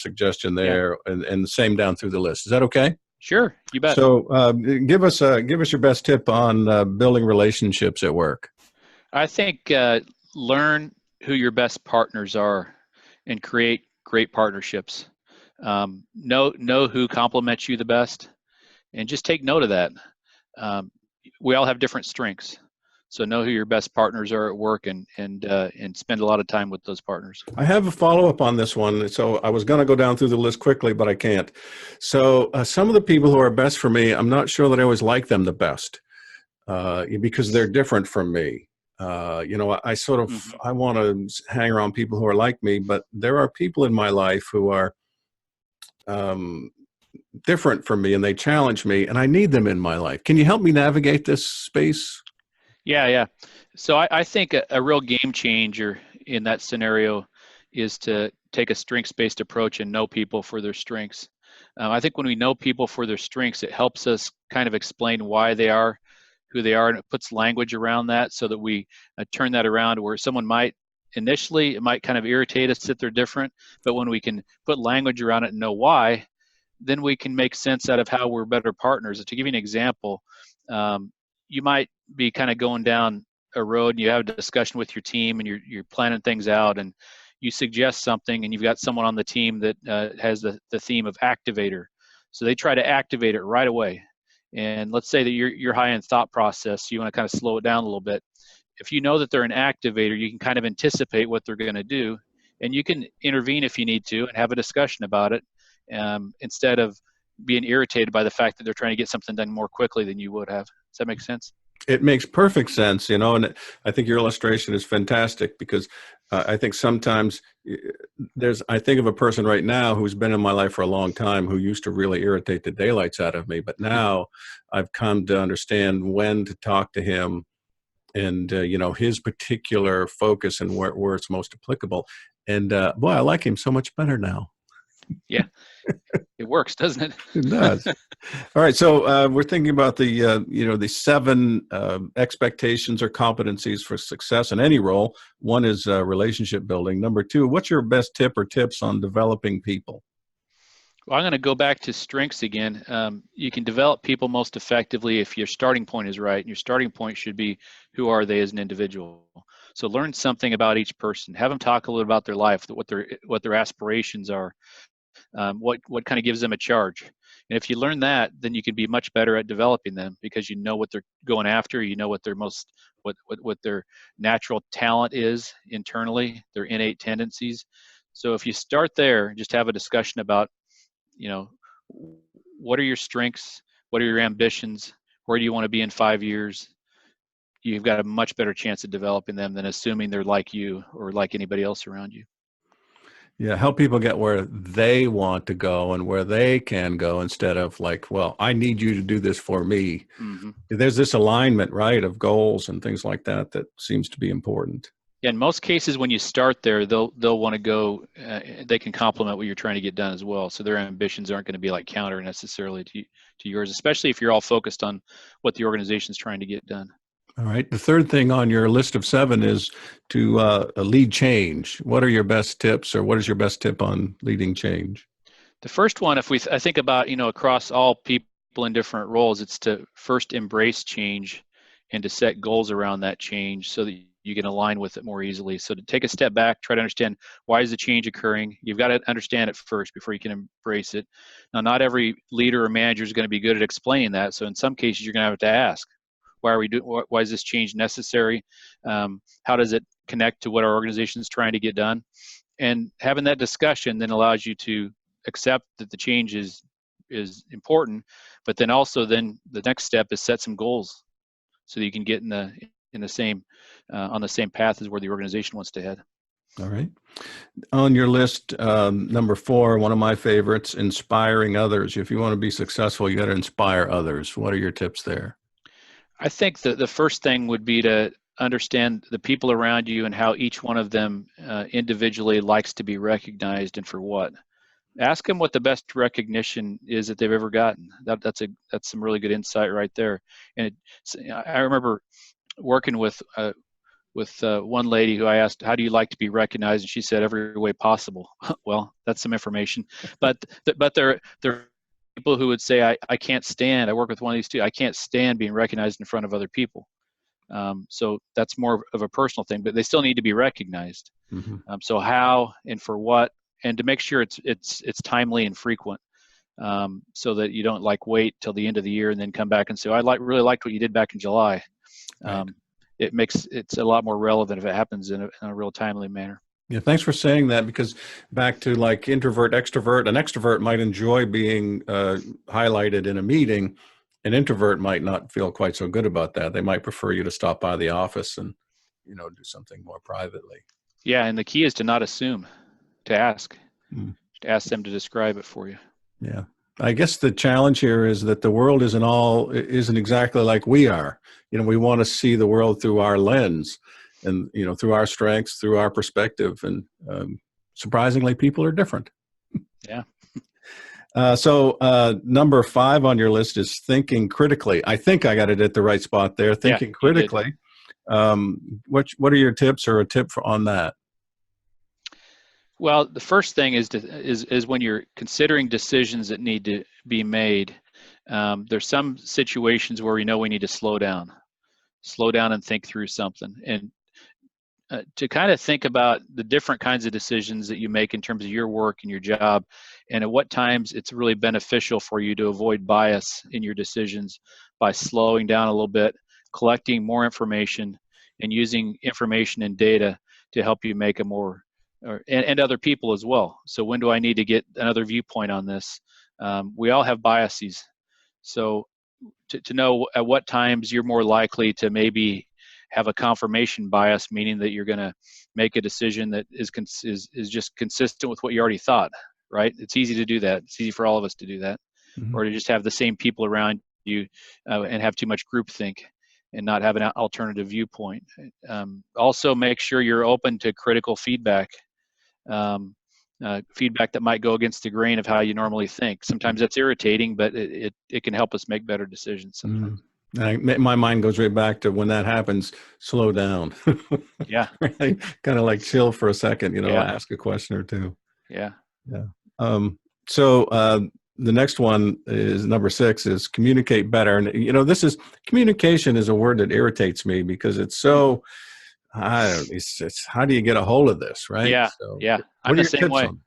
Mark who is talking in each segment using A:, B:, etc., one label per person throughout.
A: suggestion
B: Yeah,
A: there, and the same down through the list. Is that okay?
B: sure. You bet.
A: So give us your best tip on building relationships at work.
B: I think learn who your best partners are and create great partnerships. Know who complements you the best, and just take note of that. Um, we all have different strengths, so know who your best partners are at work, and spend a lot of time with those partners.
A: I have a follow-up on this one. So I was going to go down through the list quickly, but I can't. So some of the people who are best for me, I'm not sure that I always like them the best because they're different from me. I sort of,
B: Hmm.
A: I want to hang around people who are like me, but there are people in my life who are um, different from me, and they challenge me, and I need them in my life. Can you help me navigate this space?
B: Yeah, yeah. So I think a real game changer in that scenario is to take a strengths-based approach and know people for their strengths. I think when we know people for their strengths, it helps us kind of explain why they are who they are, and it puts language around that so that we turn that around where someone might initially, it might kind of irritate us that they're different, but when we can put language around it and know why, then we can make sense out of how we're better partners. To give you an example, um, you might be kind of going down a road and you have a discussion with your team and you're planning things out, and you suggest something and you've got someone on the team that has the theme of activator. So they try to activate it right away. And let's say that you're high in thought process, so you want to kind of slow it down a little bit. If you know that they're an activator, you can kind of anticipate what they're going to do, and you can intervene if you need to and have a discussion about it, instead of being irritated by the fact that they're trying to get something done more quickly than you would have. Does that make sense?
A: It makes perfect sense, and I think your illustration is fantastic because I think sometimes I think of a person right now who's been in my life for a long time who used to really irritate the daylights out of me, but now I've come to understand when to talk to him and, his particular focus and where it's most applicable. And boy, I like him so much better now.
B: Yeah, it works, doesn't it?
A: It does. All right, so we're thinking about the seven expectations or competencies for success in any role. One is relationship building. Number two, what's your best tip or tips on developing people?
B: Well, I'm going to go back to strengths again. You can develop people most effectively if your starting point is right. And your starting point should be, who are they as an individual? So learn something about each person. Have them talk a little about their life, what their aspirations are, what kind of gives them a charge. And if you learn that, then you can be much better at developing them because you know what they're going after. You know what their what their natural talent is internally, their innate tendencies. So if you start there, just have a discussion about, you know, what are your strengths, what are your ambitions, where do you want to be in 5 years. You've got a much better chance of developing them than assuming they're like you or like anybody else around you.
A: Yeah, help people get where they want to go and where they can go instead of like, well, I need you to do this for me.
B: Hmm.
A: There's this alignment, right, of goals and things like that that seems to be important.
B: Yeah, in most cases, when you start there, they'll want to go. They can complement what you're trying to get done as well. So their ambitions aren't going to be like counter necessarily to yours, especially if you're all focused on what the organization's trying to get done.
A: All right. The third thing on your list of seven is to lead change. What are your best tips, or what is your best tip on leading change?
B: The first one, if I think about, across all people in different roles, it's to first embrace change and to set goals around that change so that you can align with it more easily. So to take a step back, try to understand, why is the change occurring? You've got to understand it first before you can embrace it. Now, not every leader or manager is going to be good at explaining that. So in some cases, you're going to have to ask, why are we doing? Why is this change necessary? How does it connect to what our organization is trying to get done? And having that discussion then allows you to accept that the change is important, but then also then the next step is set some goals so that you can get in the same on the same path as where the organization wants to head.
A: All right. On your list, number four, one of my favorites, inspiring others. If you want to be successful, you got to inspire others. What are your tips there?
B: I think that the first thing would be to understand the people around you and how each one of them individually likes to be recognized and for what. Ask them what the best recognition is that they've ever gotten. That's some really good insight right there. And I remember working with one lady who I asked, "How do you like to be recognized?" And she said, "Every way possible." Well, that's some information, but there are people who would say, I can't stand. I work with one of these two. I can't stand being recognized in front of other people. So that's more of a personal thing, but they still need to be recognized.
A: Mm-hmm.
B: So how and for what, and to make sure it's timely and frequent, so that you don't like wait till the end of the year and then come back and say, really liked what you did back in July.
A: Right.
B: It's a lot more relevant if it happens in a real timely manner.
A: Yeah, thanks for saying that, because back to like introvert, extrovert, an extrovert might enjoy being highlighted in a meeting. An introvert might not feel quite so good about that. They might prefer you to stop by the office and, do something more privately.
B: Yeah, and the key is to not assume, to ask,
A: Mm.
B: to ask them to describe it for you.
A: Yeah. I guess the challenge here is that the world isn't exactly like we are. We want to see the world through our lens and, through our strengths, through our perspective. And surprisingly, people are different.
B: Yeah.
A: So number 5 on your list is thinking critically. I think I got it at the right spot there. Thinking critically. What are your tips or a tip on that?
B: Well, the first thing is when you're considering decisions that need to be made. There's some situations where we know we need to slow down and think through something, and to kind of think about the different kinds of decisions that you make in terms of your work and your job, and at what times it's really beneficial for you to avoid bias in your decisions by slowing down a little bit, collecting more information, and using information and data to help you make a more, and other people as well. So when do I need to get another viewpoint on this? We all have biases. So to know at what times you're more likely to maybe have a confirmation bias, meaning that you're going to make a decision that is just consistent with what you already thought, right? It's easy to do that. It's easy for all of us to do that,
A: Mm-hmm.
B: or to just have the same people around you and have too much groupthink and not have an alternative viewpoint. Also, make sure you're open to critical feedback. Feedback that might go against the grain of how you normally think. Sometimes that's irritating, but it can help us make better decisions sometimes.
A: Mm-hmm. My mind goes right back to when that happens, slow down.
B: Yeah.
A: Right? Kind of like chill for a second,
B: Yeah.
A: ask a question or two.
B: Yeah.
A: Yeah. So the next one is number 6 is communicate better. And, communication is a word that irritates me because it's so, I don't know, it's how do you get a hold of this, right?
B: Yeah.
A: So
B: Yeah.
A: what
B: I'm
A: are
B: the
A: your
B: same
A: tips
B: way.
A: on?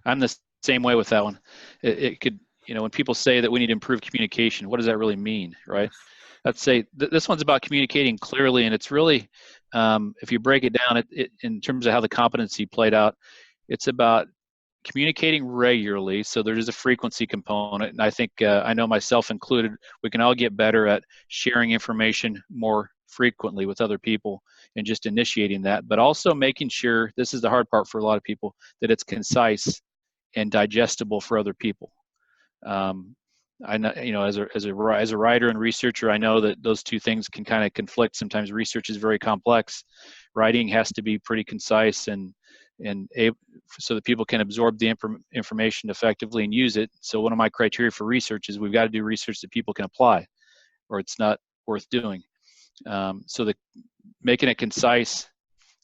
B: I'm the same way with that one. It could, when people say that we need to improve communication, what does that really mean, right? Let's say this one's about communicating clearly, and it's really, if you break it down, in terms of how the competency played out, it's about communicating regularly. So there is a frequency component, and I think I know myself included, we can all get better at sharing information more frequently with other people and just initiating that, but also making sure, this is the hard part for a lot of people, that it's concise and digestible for other people. I know, as a writer and researcher, I know that those two things can kind of conflict. Sometimes research is very complex. Writing has to be pretty concise and so that people can absorb the information effectively and use it. So one of my criteria for research is we've got to do research that people can apply, or it's not worth doing. So that making it concise,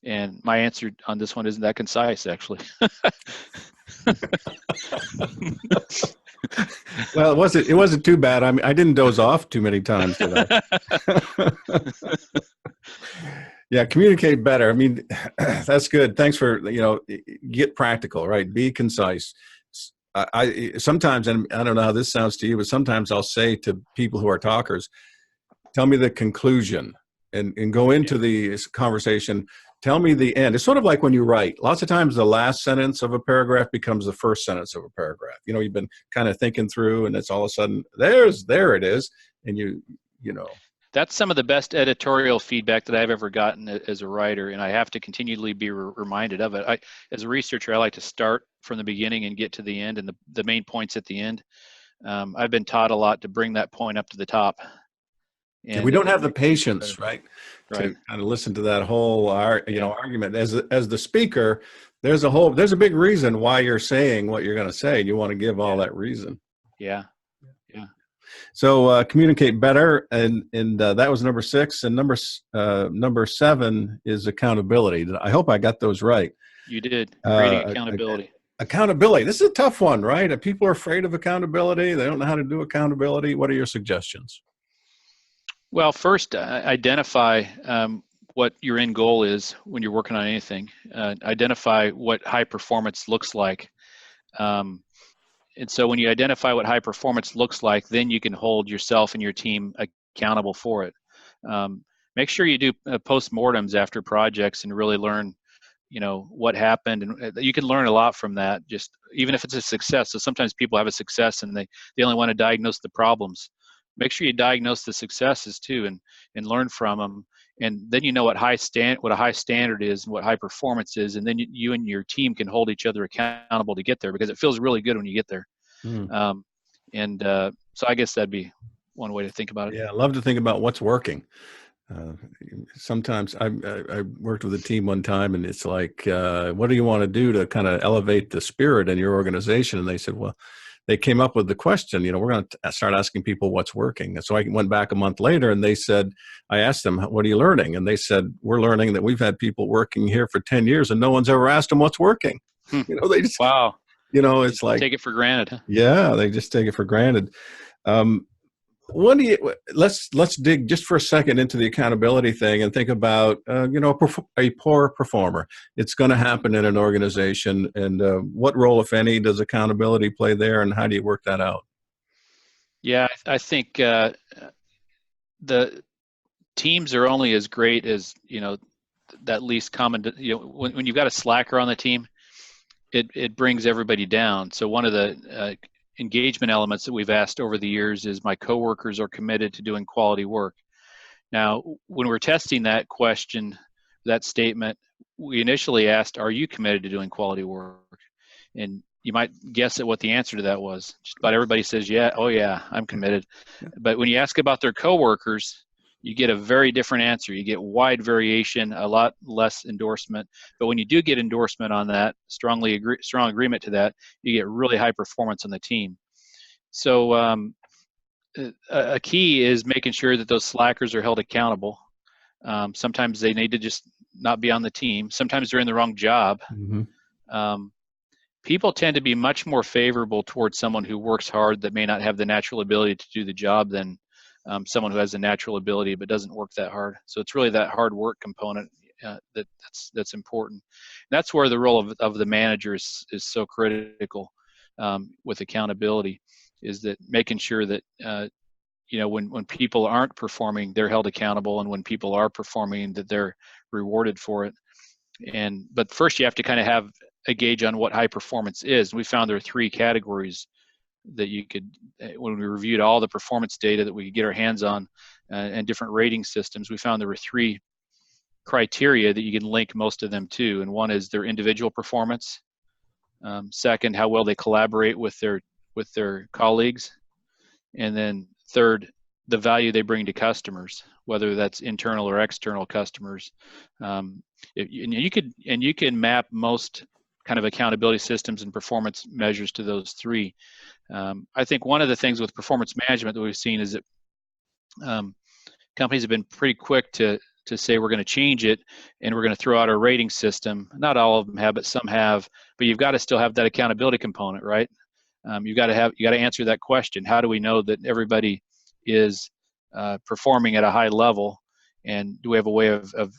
B: and my answer on this one isn't that concise, actually.
A: Well, it wasn't too bad. I mean, I didn't doze off too many times today. Yeah, communicate better. I mean, that's good. Thanks for, get practical, right? Be concise. I sometimes, and I don't know how this sounds to you, but sometimes I'll say to people who are talkers, tell me the conclusion and go into the conversation. Tell me the end. It's sort of like when you write. Lots of times the last sentence of a paragraph becomes the first sentence of a paragraph. You've been kind of thinking through, and it's all of a sudden, there it is. And you know.
B: That's some of the best editorial feedback that I've ever gotten as a writer, and I have to continually be reminded of it. As a researcher, I like to start from the beginning and get to the end, and the main points at the end. I've been taught a lot to bring that point up to the top.
A: And we don't have the patience, right,
B: to
A: kind of listen to that whole argument. As the speaker, there's a big reason why you're saying what you're going to say, and you want to give all that reason.
B: Yeah.
A: So communicate better, and that was number 6, and number 7 is accountability. I hope I got those right.
B: You did. Creating accountability.
A: Accountability. This is a tough one, right? People are afraid of accountability. They don't know how to do accountability. What are your suggestions?
B: Well, first, identify what your end goal is when you're working on anything. Identify what high performance looks like. And so when you identify what high performance looks like, then you can hold yourself and your team accountable for it. Make sure you do postmortems after projects and really learn, what happened, and you can learn a lot from that, just even if it's a success. So sometimes people have a success and they only want to diagnose the problems. Make sure you diagnose the successes too, and learn from them, and then you know what a high standard is and what high performance is, and then you and your team can hold each other accountable to get there, because it feels really good when you get there.
A: Mm.
B: So I guess that'd be one way to think about it.
A: Yeah, I love to think about what's working. Sometimes I worked with a team one time, and it's like, what do you want to do to kind of elevate the spirit in your organization? And they said, well, they came up with the question, we're going to start asking people what's working. And so I went back a month later, and they said, I asked them, what are you learning? And they said, we're learning that we've had people working here for 10 years and no one's ever asked them what's working. They just,
B: wow.
A: It's like,
B: take it for granted. Huh?
A: Yeah, they just take it for granted. What do you? Let's dig just for a second into the accountability thing and think about a poor performer. It's going to happen in an organization, and what role, if any, does accountability play there, and how do you work that out?
B: Yeah, I think the teams are only as great as that least common. When you've got a slacker on the team, it brings everybody down. So one of the engagement elements that we've asked over the years is, my coworkers are committed to doing quality work. Now, when we're testing that question, that statement, we initially asked, are you committed to doing quality work? And you might guess at what the answer to that was. Just about everybody says, yeah, oh yeah, I'm committed. But when you ask about their coworkers, you get a very different answer. You get wide variation, a lot less endorsement. But when you do get endorsement on that, strong agreement to that, you get really high performance on the team. So a key is making sure that those slackers are held accountable. Sometimes they need to just not be on the team. Sometimes they're in the wrong job. Mm-hmm. People tend to be much more favorable towards someone who works hard that may not have the natural ability to do the job than someone who has the natural ability but doesn't work that hard. So it's really that hard work component that's important. And that's where the role of the manager is so critical with accountability, is that making sure that when people aren't performing, they're held accountable, and when people are performing, that they're rewarded for it. But first you have to kind of have a gauge on what high performance is. We found there are 3 categories that you could, when we reviewed all the performance data that we could get our hands on and different rating systems, we found there were 3 criteria that you can link most of them to. And one is their individual performance. Second, how well they collaborate with their colleagues. And then third, the value they bring to customers, whether that's internal or external customers. You can map most kind of accountability systems and performance measures to those 3. I think one of the things with performance management that we've seen is that companies have been pretty quick to say, we're going to change it and we're going to throw out our rating system. Not all of them have, but some have. But you've got to still have that accountability component, right? You got to answer that question. How do we know that everybody is performing at a high level, and do we have a way of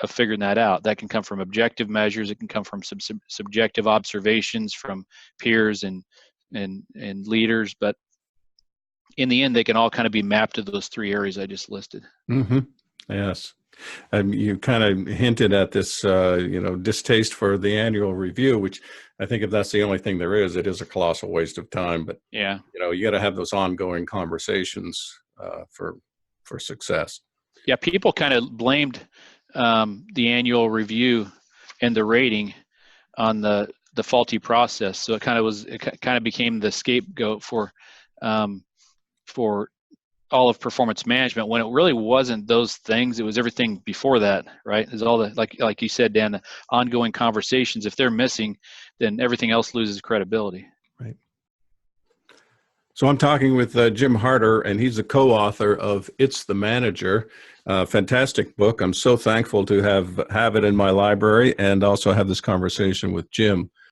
B: figuring that out? That can come from objective measures. It can come from subjective observations from peers and leaders. But in the end, they can all kind of be mapped to those 3 areas I just listed.
A: Mm-hmm. Yes. You kind of hinted at this, distaste for the annual review, which I think if that's the only thing there is, it is a colossal waste of time. But
B: yeah,
A: you got to have those ongoing conversations for success. Yeah,
B: people kind of blamed the annual review and the rating on the faulty process. So it kind of became the scapegoat for all of performance management, when it really wasn't those things. It was everything before that, right? It's all the, like you said, Dan, the ongoing conversations. If they're missing, then everything else loses credibility.
A: Right. So I'm talking with Jim Harter, and he's the co-author of "It's the Manager," fantastic book. I'm so thankful to have it in my library and also have this conversation with Jim.